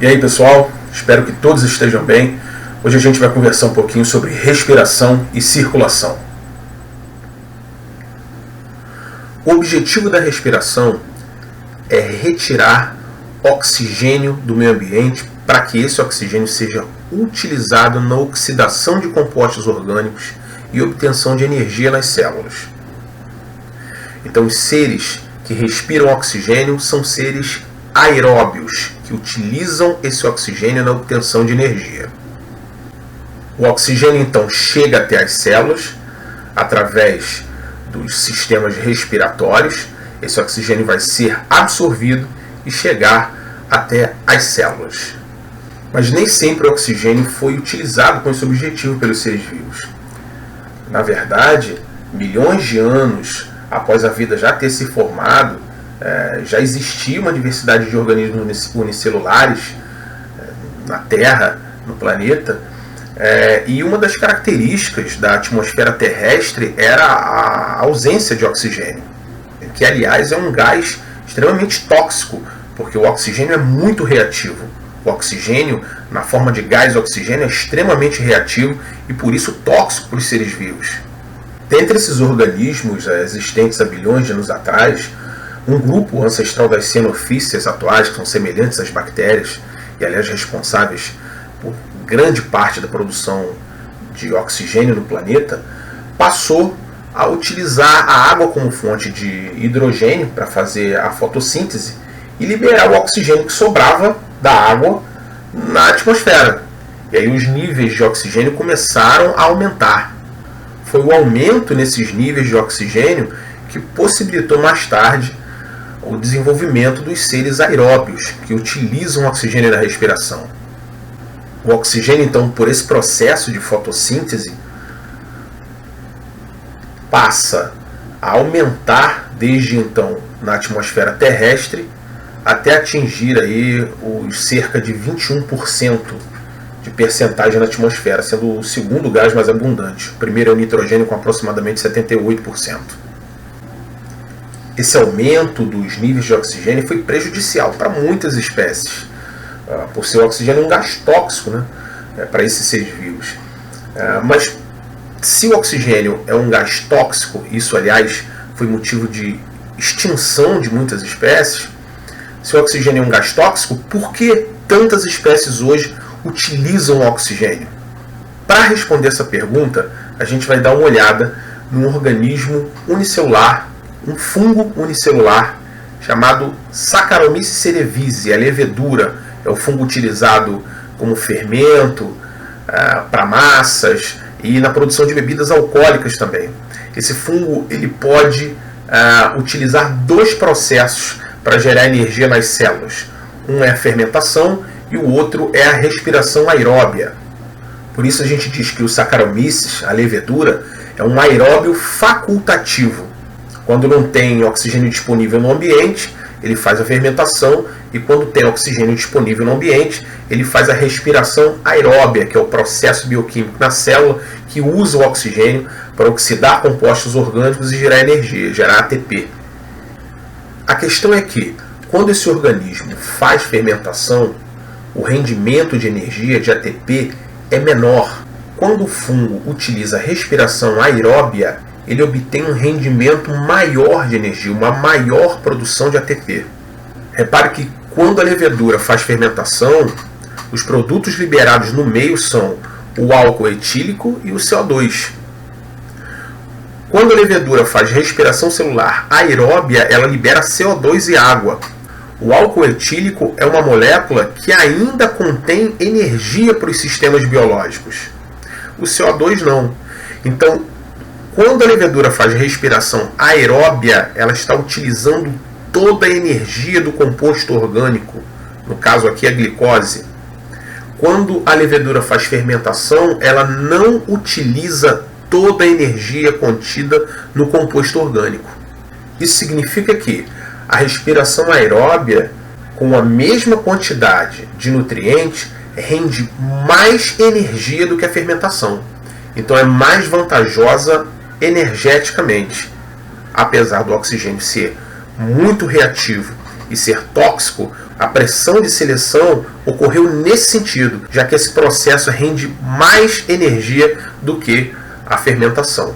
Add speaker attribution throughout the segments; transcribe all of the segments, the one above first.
Speaker 1: E aí pessoal, espero que todos estejam bem. Hoje a gente vai conversar um pouquinho sobre respiração e circulação. O objetivo da respiração é retirar oxigênio do meio ambiente para que esse oxigênio seja utilizado na oxidação de compostos orgânicos e obtenção de energia nas células. Então os seres que respiram oxigênio são seres aeróbios, que utilizam esse oxigênio na obtenção de energia. O oxigênio então chega até as células através dos sistemas respiratórios. Esse oxigênio vai ser absorvido e chegar até as células. Mas nem sempre o oxigênio foi utilizado com esse objetivo pelos seres vivos. Na verdade, milhões de anos após a vida já ter se formado, já existia uma diversidade de organismos unicelulares na Terra, no planeta, e uma das características da atmosfera terrestre era a ausência de oxigênio, que aliás é um gás extremamente tóxico, porque o oxigênio é muito reativo. O oxigênio, na forma de gás oxigênio, é extremamente reativo e por isso tóxico para os seres vivos. Dentre esses organismos existentes há bilhões de anos atrás, um grupo ancestral das cianofíceas atuais, que são semelhantes às bactérias, e aliás responsáveis por grande parte da produção de oxigênio no planeta, passou a utilizar a água como fonte de hidrogênio para fazer a fotossíntese e liberar o oxigênio que sobrava da água na atmosfera. E aí os níveis de oxigênio começaram a aumentar. Foi o aumento nesses níveis de oxigênio que possibilitou mais tarde o desenvolvimento dos seres aeróbios, que utilizam o oxigênio na respiração. O oxigênio, então, por esse processo de fotossíntese, passa a aumentar desde então na atmosfera terrestre até atingir aí os cerca de 21% de percentagem na atmosfera, sendo o segundo gás mais abundante. O primeiro é o nitrogênio, com aproximadamente 78%. Esse aumento dos níveis de oxigênio foi prejudicial para muitas espécies, por ser o oxigênio um gás tóxico, né, para esses seres vivos. Mas se o oxigênio é um gás tóxico, isso aliás foi motivo de extinção de muitas espécies, se o oxigênio é um gás tóxico, por que tantas espécies hoje utilizam o oxigênio? Para responder essa pergunta, a gente vai dar uma olhada num organismo unicelular, um fungo unicelular chamado Saccharomyces cerevisiae. A levedura é o fungo utilizado como fermento para massas e na produção de bebidas alcoólicas também. Esse fungo ele pode utilizar dois processos para gerar energia nas células. Um é a fermentação e o outro é a respiração aeróbia. Por isso a gente diz que o Saccharomyces, a levedura, é um aeróbio facultativo. Quando não tem oxigênio disponível no ambiente, ele faz a fermentação, e quando tem oxigênio disponível no ambiente, ele faz a respiração aeróbia, que é o processo bioquímico na célula que usa o oxigênio para oxidar compostos orgânicos e gerar energia, gerar ATP. A questão é que, quando esse organismo faz fermentação, o rendimento de energia, de ATP, é menor. Quando o fungo utiliza a respiração aeróbia, ele obtém um rendimento maior de energia, uma maior produção de ATP. Repare que quando a levedura faz fermentação, os produtos liberados no meio são o álcool etílico e o CO2. Quando a levedura faz respiração celular aeróbia, ela libera CO2 e água. O álcool etílico é uma molécula que ainda contém energia para os sistemas biológicos. O CO2 não. Então, quando a levedura faz respiração aeróbia, ela está utilizando toda a energia do composto orgânico, no caso aqui a glicose. Quando a levedura faz fermentação, ela não utiliza toda a energia contida no composto orgânico. Isso significa que a respiração aeróbia, com a mesma quantidade de nutrientes, rende mais energia do que a fermentação. Então é mais vantajosa energeticamente. Apesar do oxigênio ser muito reativo e ser tóxico, a pressão de seleção ocorreu nesse sentido, já que esse processo rende mais energia do que a fermentação.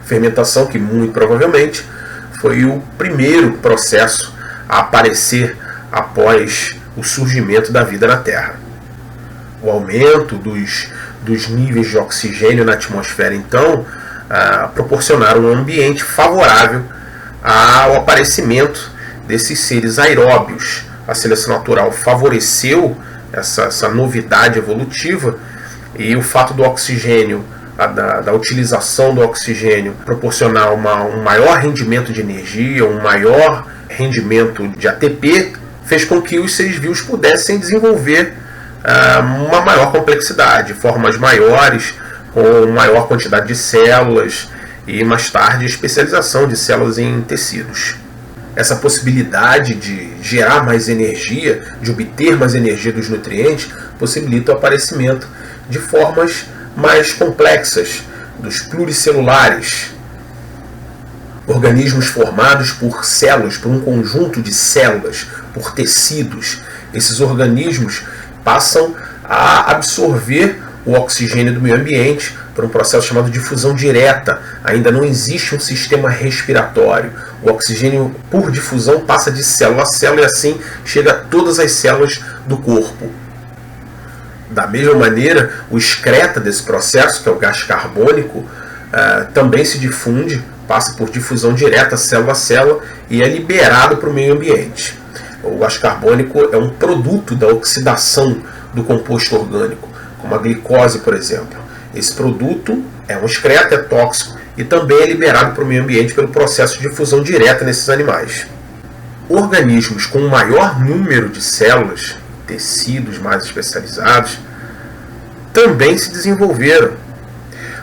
Speaker 1: Fermentação que muito provavelmente foi o primeiro processo a aparecer após o surgimento da vida na Terra. O aumento dos níveis de oxigênio na atmosfera, então, proporcionaram um ambiente favorável ao aparecimento desses seres aeróbios. A seleção natural favoreceu essa novidade evolutiva, e o fato do oxigênio, da utilização do oxigênio, proporcionar um maior rendimento de energia, um maior rendimento de ATP, fez com que os seres vivos pudessem desenvolver uma maior complexidade, formas maiores, com maior quantidade de células e mais tarde especialização de células em tecidos. Essa possibilidade de gerar mais energia, de obter mais energia dos nutrientes, possibilita o aparecimento de formas mais complexas, dos pluricelulares, organismos formados por células, por um conjunto de células, por tecidos. Esses organismos passam a absorver o oxigênio do meio ambiente por um processo chamado de difusão direta. Ainda não existe um sistema respiratório. O oxigênio por difusão passa de célula a célula e assim chega a todas as células do corpo. Da mesma maneira, o excreta desse processo, que é o gás carbônico, também se difunde, passa por difusão direta, célula a célula, e é liberado para o meio ambiente. O gás carbônico é um produto da oxidação do composto orgânico, como a glicose, por exemplo. Esse produto é um excreto, é tóxico e também é liberado para o meio ambiente pelo processo de difusão direta nesses animais. Organismos com um maior número de células, tecidos mais especializados, também se desenvolveram.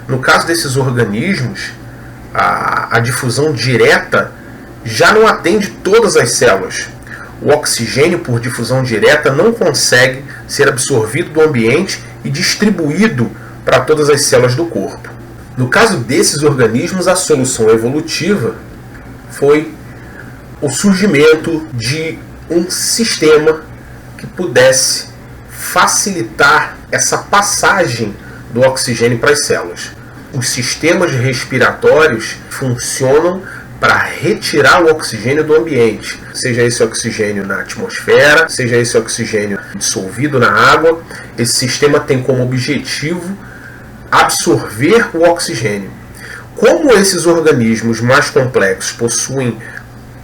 Speaker 1: No caso desses organismos, a difusão direta já não atende todas as células. O oxigênio por difusão direta não consegue ser absorvido do ambiente e distribuído para todas as células do corpo. No caso desses organismos, a solução evolutiva foi o surgimento de um sistema que pudesse facilitar essa passagem do oxigênio para as células. Os sistemas respiratórios funcionam para retirar o oxigênio do ambiente, seja esse oxigênio na atmosfera, seja esse oxigênio dissolvido na água. Esse sistema tem como objetivo absorver o oxigênio. Como esses organismos mais complexos possuem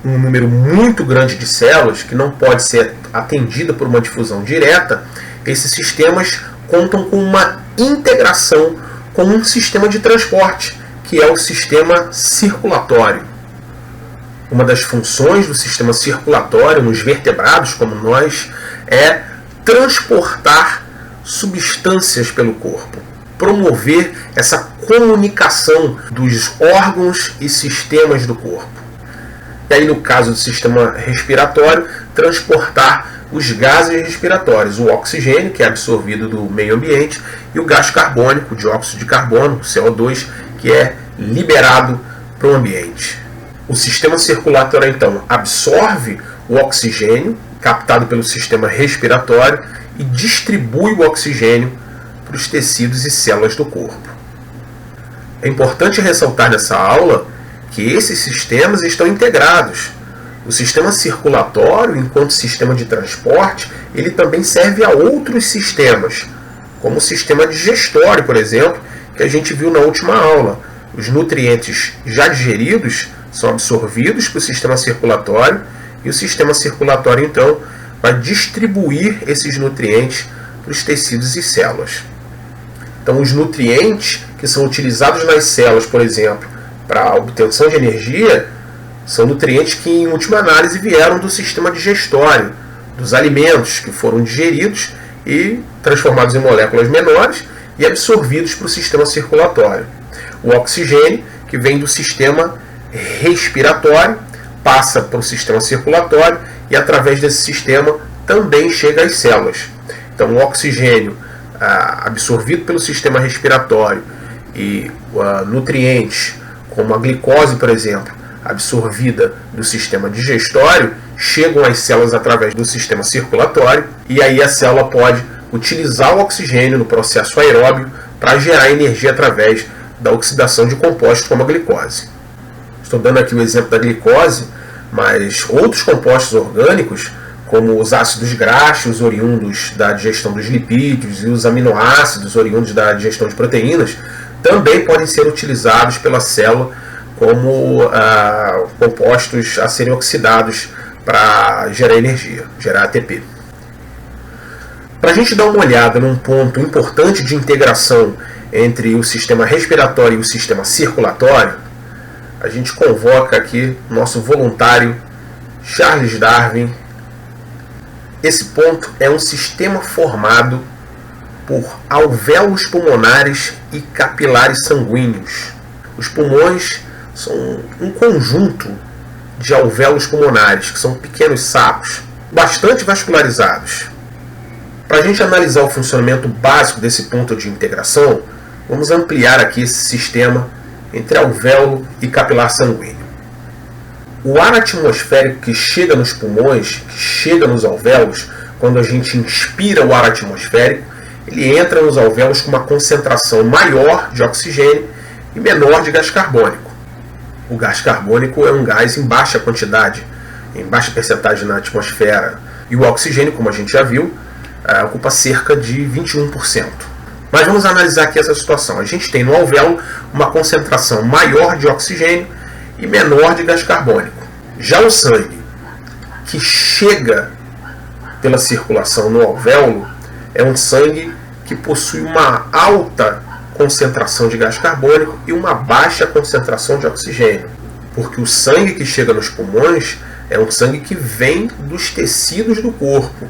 Speaker 1: um número muito grande de células, que não pode ser atendida por uma difusão direta, esses sistemas contam com uma integração com um sistema de transporte, que é o sistema circulatório. Uma das funções do sistema circulatório nos vertebrados, como nós, é transportar substâncias pelo corpo, promover essa comunicação dos órgãos e sistemas do corpo. E aí, no caso do sistema respiratório, transportar os gases respiratórios, o oxigênio, que é absorvido do meio ambiente, e o gás carbônico, o dióxido de carbono, o CO2, que é liberado para o ambiente. O sistema circulatório, então, absorve o oxigênio captado pelo sistema respiratório e distribui o oxigênio para os tecidos e células do corpo. É importante ressaltar nessa aula que esses sistemas estão integrados. O sistema circulatório, enquanto sistema de transporte, ele também serve a outros sistemas, como o sistema digestório, por exemplo, que a gente viu na última aula. Os nutrientes já digeridos são absorvidos para o sistema circulatório e o sistema circulatório, então, vai distribuir esses nutrientes para os tecidos e células. Então, os nutrientes que são utilizados nas células, por exemplo, para a obtenção de energia, são nutrientes que, em última análise, vieram do sistema digestório, dos alimentos que foram digeridos e transformados em moléculas menores e absorvidos para o sistema circulatório. O oxigênio, que vem do sistema respiratório, passa para o sistema circulatório e, através desse sistema, também chega às células. Então, o oxigênio absorvido pelo sistema respiratório e nutrientes, como a glicose, por exemplo, absorvida do sistema digestório, chegam às células através do sistema circulatório, e aí a célula pode utilizar o oxigênio no processo aeróbio para gerar energia através da oxidação de compostos como a glicose. Estou dando aqui o exemplo da glicose, mas outros compostos orgânicos, como os ácidos graxos oriundos da digestão dos lipídios e os aminoácidos oriundos da digestão de proteínas, também podem ser utilizados pela célula como compostos a serem oxidados para gerar energia, gerar ATP. Para a gente dar uma olhada num ponto importante de integração entre o sistema respiratório e o sistema circulatório, a gente convoca aqui nosso voluntário Charles Darwin. Esse ponto é um sistema formado por alvéolos pulmonares e capilares sanguíneos. Os pulmões são um conjunto de alvéolos pulmonares, que são pequenos sacos, bastante vascularizados. Para a gente analisar o funcionamento básico desse ponto de integração, vamos ampliar aqui esse sistema entre alvéolo e capilar sanguíneo. O ar atmosférico que chega nos pulmões, que chega nos alvéolos, quando a gente inspira o ar atmosférico, ele entra nos alvéolos com uma concentração maior de oxigênio e menor de gás carbônico. O gás carbônico é um gás em baixa quantidade, em baixa percentagem na atmosfera, e o oxigênio, como a gente já viu, ocupa cerca de 21%. Mas vamos analisar aqui essa situação. A gente tem no alvéolo uma concentração maior de oxigênio e menor de gás carbônico. Já o sangue, que chega pela circulação no alvéolo, é um sangue que possui uma alta concentração de gás carbônico e uma baixa concentração de oxigênio. Porque o sangue que chega nos pulmões é um sangue que vem dos tecidos do corpo.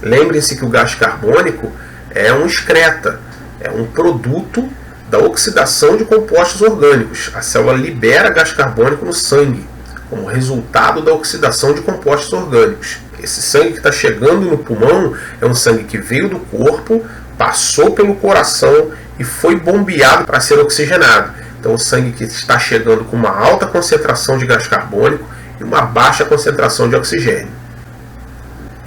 Speaker 1: Lembrem-se que o gás carbônico é um excreta, é um produto da oxidação de compostos orgânicos. A célula libera gás carbônico no sangue, como resultado da oxidação de compostos orgânicos. Esse sangue que está chegando no pulmão é um sangue que veio do corpo, passou pelo coração e foi bombeado para ser oxigenado. Então o sangue que está chegando com uma alta concentração de gás carbônico e uma baixa concentração de oxigênio.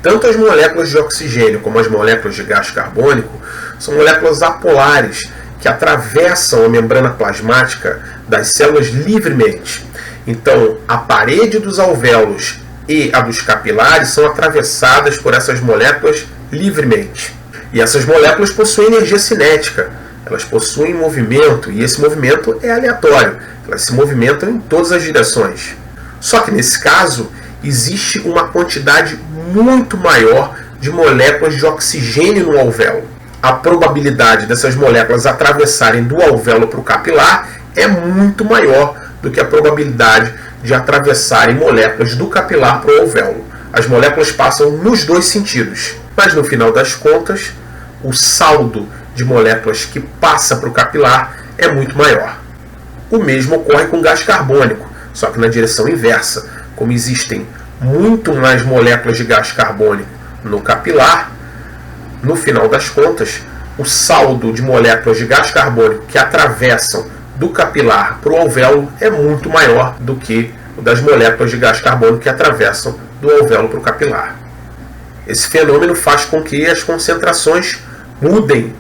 Speaker 1: Tanto as moléculas de oxigênio como as moléculas de gás carbônico são moléculas apolares que atravessam a membrana plasmática das células livremente. Então, a parede dos alvéolos e a dos capilares são atravessadas por essas moléculas livremente. E essas moléculas possuem energia cinética, elas possuem movimento, e esse movimento é aleatório, elas se movimentam em todas as direções. Só que nesse caso, existe uma quantidade muito maior de moléculas de oxigênio no alvéolo. A probabilidade dessas moléculas atravessarem do alvéolo para o capilar é muito maior do que a probabilidade de atravessarem moléculas do capilar para o alvéolo. As moléculas passam nos dois sentidos, mas no final das contas, o saldo de moléculas que passa para o capilar é muito maior. O mesmo ocorre com gás carbônico, só que na direção inversa. Como existem muito mais moléculas de gás carbônico no capilar, no final das contas, o saldo de moléculas de gás carbônico que atravessam do capilar para o alvéolo é muito maior do que o das moléculas de gás carbônico que atravessam do alvéolo para o capilar. Esse fenômeno faz com que as concentrações mudem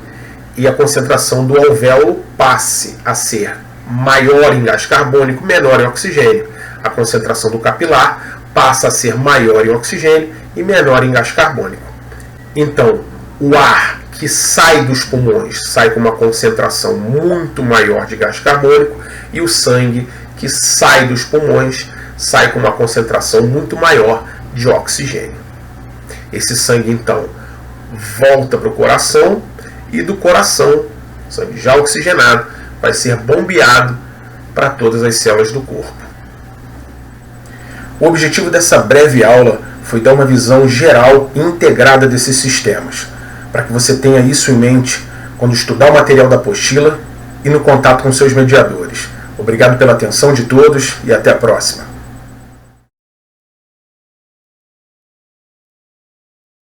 Speaker 1: e a concentração do alvéolo passe a ser maior em gás carbônico, menor em oxigênio. A concentração do capilar passa a ser maior em oxigênio e menor em gás carbônico. Então, o ar que sai dos pulmões sai com uma concentração muito maior de gás carbônico e o sangue que sai dos pulmões sai com uma concentração muito maior de oxigênio. Esse sangue, então, volta para o coração e do coração, sangue já oxigenado, vai ser bombeado para todas as células do corpo. O objetivo dessa breve aula foi dar uma visão geral e integrada desses sistemas, para que você tenha isso em mente quando estudar o material da apostila e no contato com seus mediadores. Obrigado pela atenção de todos e até a próxima.